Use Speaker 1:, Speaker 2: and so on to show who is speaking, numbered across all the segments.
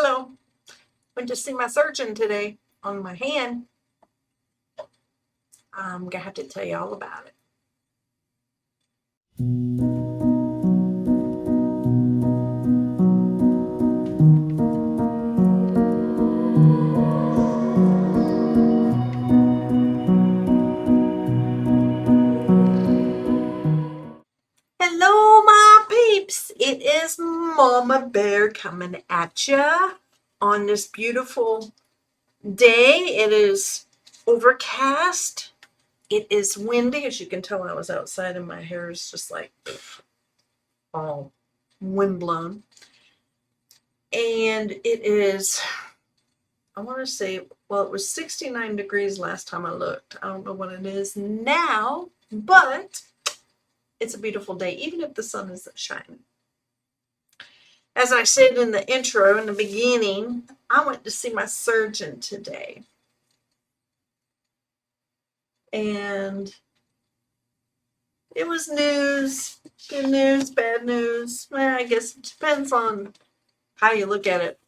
Speaker 1: Hello. Went to see my surgeon today on my hand. I'm gonna have to tell you all about it. Hello, my peeps. It is Mama Bear coming at ya on this beautiful day. It is overcast. It is windy. As you can tell, I was outside and my hair is just like all windblown. And it is, I want to say, well, it was 69 degrees last time I looked. I don't know what it is now, but it's a beautiful day, even if the sun isn't shining. As I said in the intro, in the beginning, I went to see my surgeon today. And it was news, good news, bad news. Well, I guess it depends on how you look at it,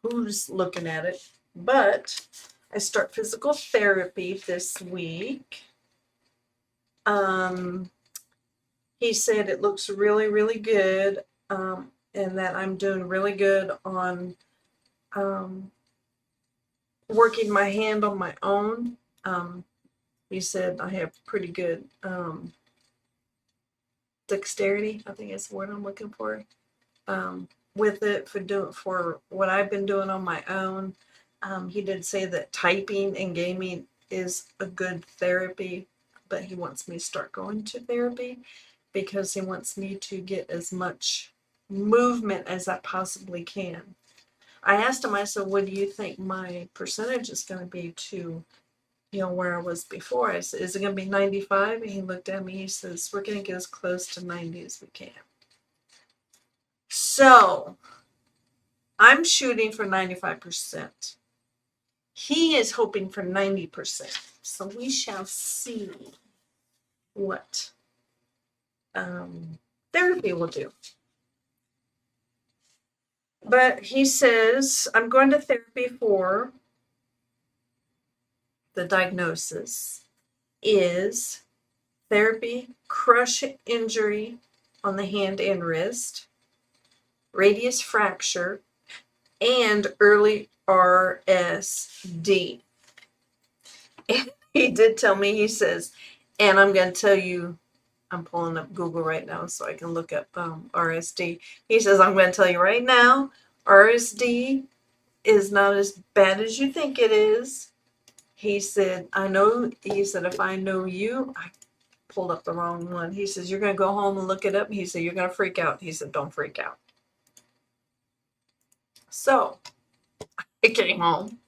Speaker 1: who's looking at it. But I start physical therapy this week. He said it looks really, really good, and that I'm doing really good on working my hand on my own. He said I have pretty good dexterity, I think is the word I'm looking for, with it for what I've been doing on my own. He did say that typing and gaming is a good therapy, but he wants me to start going to therapy because he wants me to get as much movement as I possibly can. I asked him, I said, what do you think my percentage is going to be to, where I was before? I said, is it going to be 95? And he looked at me, he says, we're going to get as close to 90 as we can. So I'm shooting for 95%. He is hoping for 90%. So we shall see what therapy will do. But he says, I'm going to therapy for the diagnosis is therapy, crush injury on the hand and wrist, radius fracture, and early RSD. And he did tell me, he says, and I'm going to tell you, I'm pulling up Google right now so I can look up RSD. He says, I'm going to tell you right now, RSD is not as bad as you think it is. He said, if I know you, I pulled up the wrong one. He says, you're going to go home and look it up. He said, you're going to freak out. He said, don't freak out. So I came home.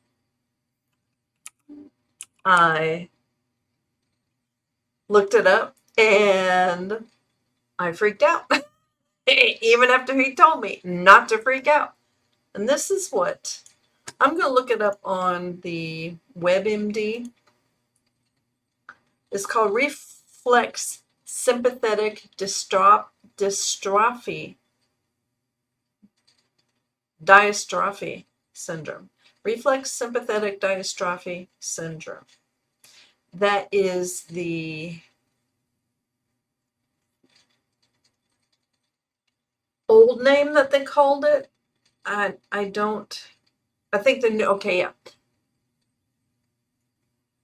Speaker 1: I looked it up and I freaked out. Even after he told me not to freak out. And this is what I'm going to look it up on the WebMD. It's called reflex sympathetic dystrophy syndrome. Reflex sympathetic dystrophy syndrome. That is the old name that they called it. I think the new, okay, yeah.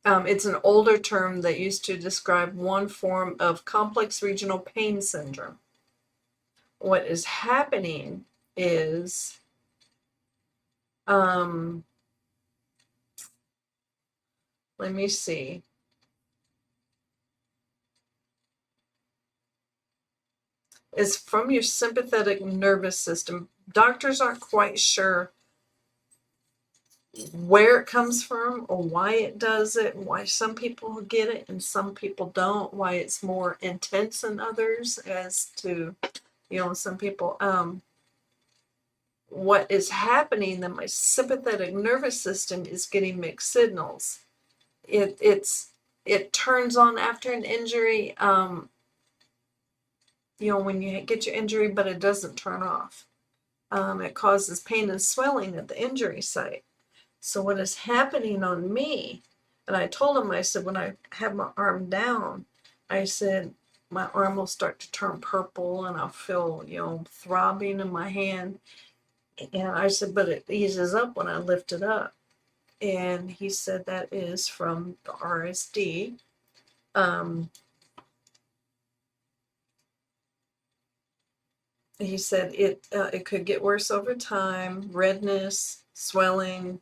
Speaker 1: It's an older term that used to describe one form of complex regional pain syndrome. What is happening is let me see. It's from your sympathetic nervous system. Doctors aren't quite sure where it comes from or why it does it, why some people get it and some people don't, why it's more intense than others, as to, some people. What is happening, that my sympathetic nervous system is getting mixed signals. It turns on after an injury, when you get your injury, but it doesn't turn off. It causes pain and swelling at the injury site. So what is happening on me, and I told him, I said, when I have my arm down, I said, my arm will start to turn purple and I'll feel, throbbing in my hand. And I said, but it eases up when I lift it up. And he said that is from the RSD. He said it could get worse over time, redness, swelling,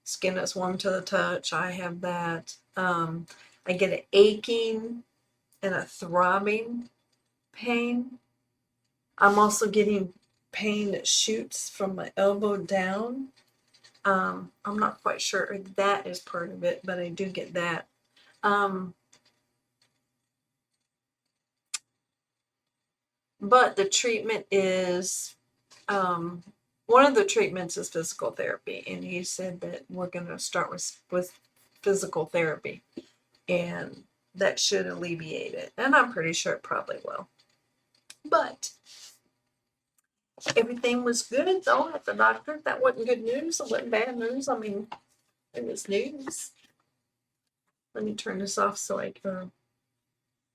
Speaker 1: skin that's warm to the touch. I have that. I get an aching and a throbbing pain. I'm also getting pain that shoots from my elbow down. I'm not quite sure if that is part of it, but I do get that. But the treatment is, one of the treatments is physical therapy. And he said that we're going to start with physical therapy. And that should alleviate it. And I'm pretty sure it probably will. But everything was good, though, at the doctor. That wasn't good news. It wasn't bad news. I mean, it was news. Let me turn this off so I can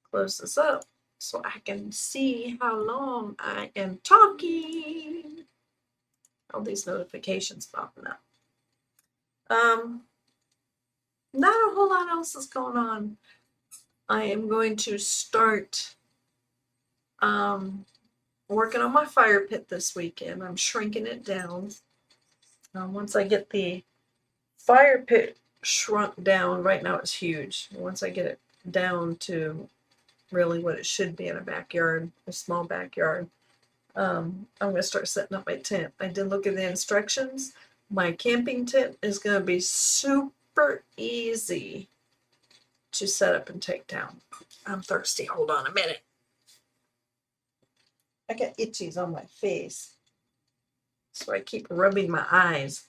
Speaker 1: close this up so I can see how long I am talking. All these notifications popping up. Not a whole lot else is going on. I am going to start working on my fire pit this weekend. I'm shrinking it down. Once I get the fire pit shrunk down, right now it's huge. Once I get it down to really what it should be in a backyard, a small backyard, I'm going to start setting up my tent. I did look at the instructions. My camping tent is going to be super easy to set up and take down. I'm thirsty. Hold on a minute. I got itchies on my face, so I keep rubbing my eyes.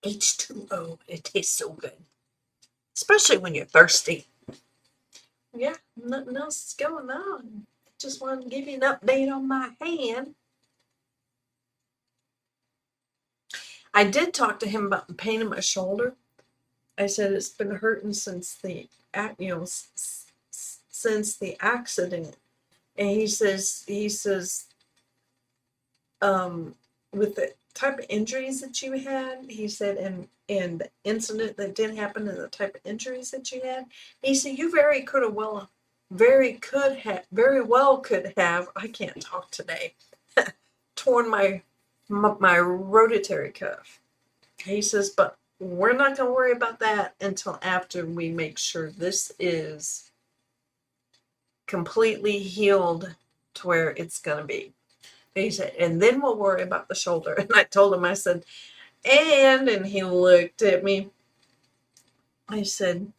Speaker 1: H2O, it tastes so good, especially when you're thirsty. Yeah, nothing else is going on. Just wanted to give you an update on my hand. I did talk to him about the pain in my shoulder. I said it's been hurting since the since the accident, and he says with the type of injuries that you had, he said, and the incident that did happen and the type of injuries that you had, he said you very well could have, I can't talk today, torn my rotatory cuff. He says, but we're not going to worry about that until after we make sure this is completely healed to where it's going to be. He said, and then we'll worry about the shoulder. And I told him, I said, and he looked at me. I said,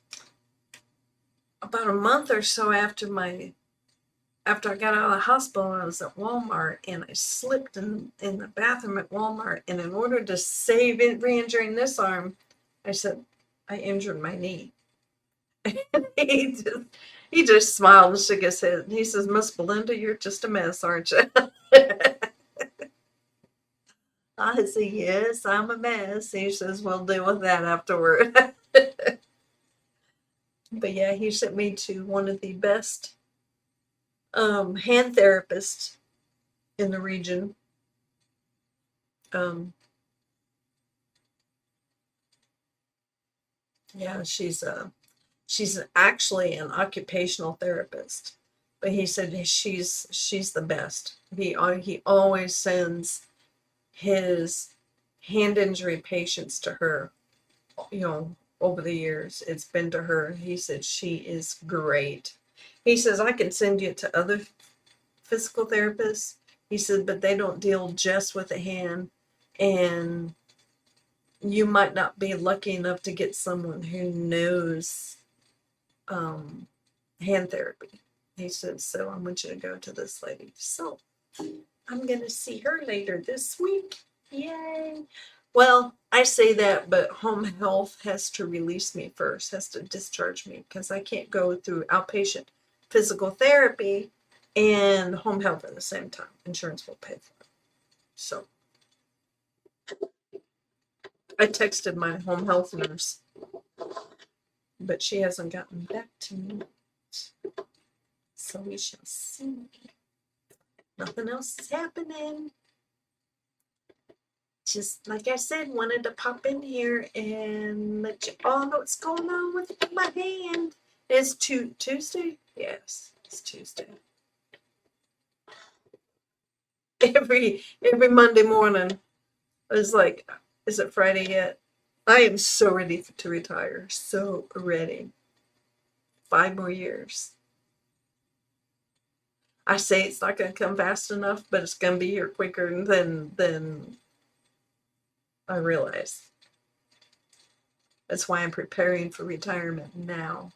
Speaker 1: about a month or so after I got out of the hospital, I was at Walmart and I slipped in the bathroom at Walmart. And in order to save it, re-injuring this arm, I said, I injured my knee. he just smiled and shook his head. He says, Miss Belinda, you're just a mess, aren't you? I said, yes, I'm a mess. He says, we'll deal with that afterward. But yeah, he sent me to one of the best hand therapists in the region. Yeah, she's actually an occupational therapist, but he said she's the best. He always sends his hand injury patients to her. Over the years, it's been to her. He said she is great. He says I can send you to other physical therapists. He said, but they don't deal just with the hand, and you might not be lucky enough to get someone who knows hand therapy. He said, so I want you to go to this lady. So I'm going to see her later this week. Yay. Well, I say that, but home health has to release me first, has to discharge me because I can't go through outpatient physical therapy and home health at the same time. Insurance will pay for it. So I texted my home health nurse, but she hasn't gotten back to me. So we shall see. Nothing else is happening. Just like I said, wanted to pop in here and let you all know what's going on with my hand. It's Tuesday? Yes, it's Tuesday. Every Monday morning, I was like, is it Friday yet? I am so ready to retire. So ready. 5 more years. I say it's not going to come fast enough, but it's going to be here quicker than I realize. That's why I'm preparing for retirement now.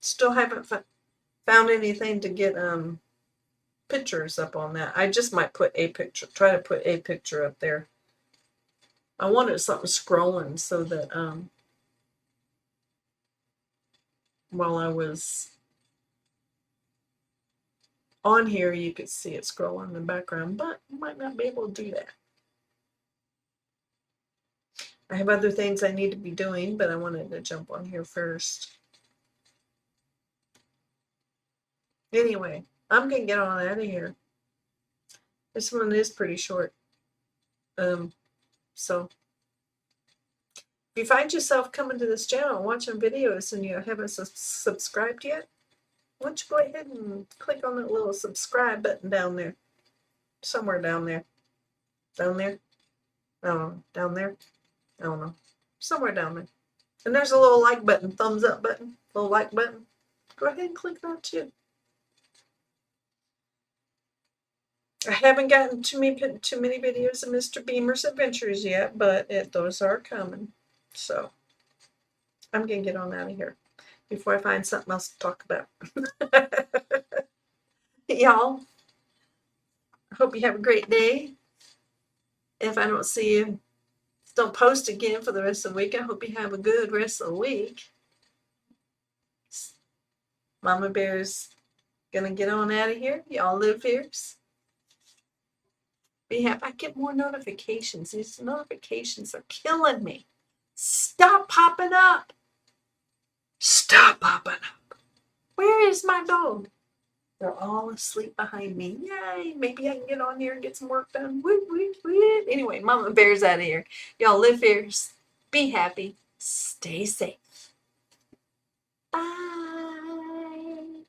Speaker 1: Still haven't found anything to get pictures up on that. I just might put a picture, try to put a picture up there. I wanted something scrolling so that while I was on here, you could see it scrolling in the background, but I might not be able to do that. I have other things I need to be doing, but I wanted to jump on here first. Anyway, I'm going to get on out of here. This one is pretty short. So if you find yourself coming to this channel watching videos and you haven't subscribed yet, why don't you go ahead and click on that little subscribe button down there. Somewhere down there. Down there? I don't know. Down there? I don't know. Somewhere down there. And there's a little like button, thumbs up button, little like button. Go ahead and click that too. I haven't gotten too many videos of Mr. Beamer's adventures yet, but those are coming. So I'm going to get on out of here before I find something else to talk about. Y'all, I hope you have a great day. If I don't see you, don't post again for the rest of the week. I hope you have a good rest of the week. Mama Bear's going to get on out of here. Y'all live here. Be happy. I get more notifications. These notifications are killing me. Stop popping up. Stop popping up. Where is my dog? They're all asleep behind me. Yay. Maybe I can get on here and get some work done. Woot, woot, woot. Anyway, Mama Bear's out of here. Y'all live fierce. Be happy. Stay safe. Bye.